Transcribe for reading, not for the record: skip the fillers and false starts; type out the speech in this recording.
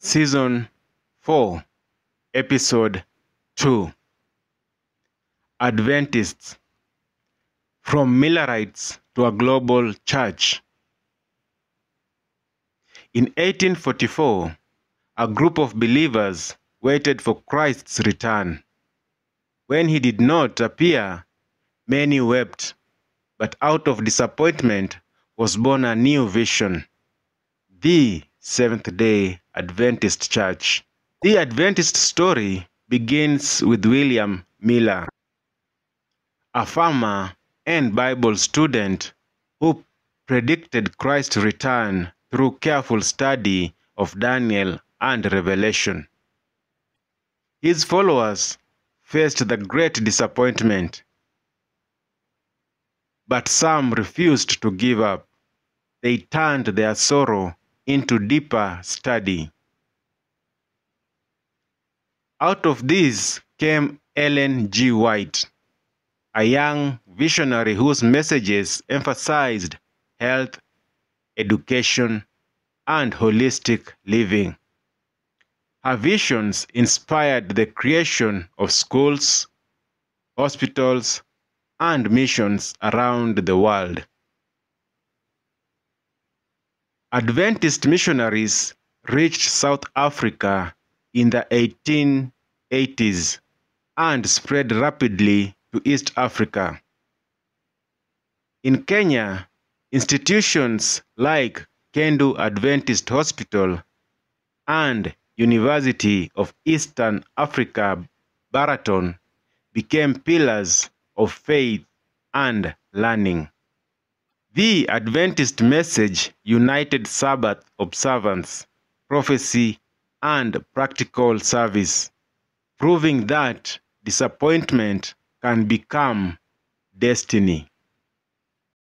Season 4, Episode 2. Adventists, from Millerites to a Global Church. In 1844, a group of believers waited for Christ's return. When he did not appear, many wept, but out of disappointment was born a new vision: the Seventh-day Adventist Church. The Adventist story begins with William Miller, a farmer and Bible student who predicted Christ's return through careful study of Daniel and Revelation. His followers faced the great disappointment, but some refused to give up. They turned their sorrow into deeper study. Out of this came Ellen G. White, a young visionary whose messages emphasized health, education, and holistic living. Her visions inspired the creation of schools, hospitals, and missions around the world. Adventist missionaries reached South Africa in the 1880s and spread rapidly to East Africa. In Kenya, institutions like Kendu Adventist Hospital and University of Eastern Africa, Baraton, became pillars of faith and learning. The Adventist message united Sabbath observance, prophecy, and practical service, proving that disappointment can become destiny.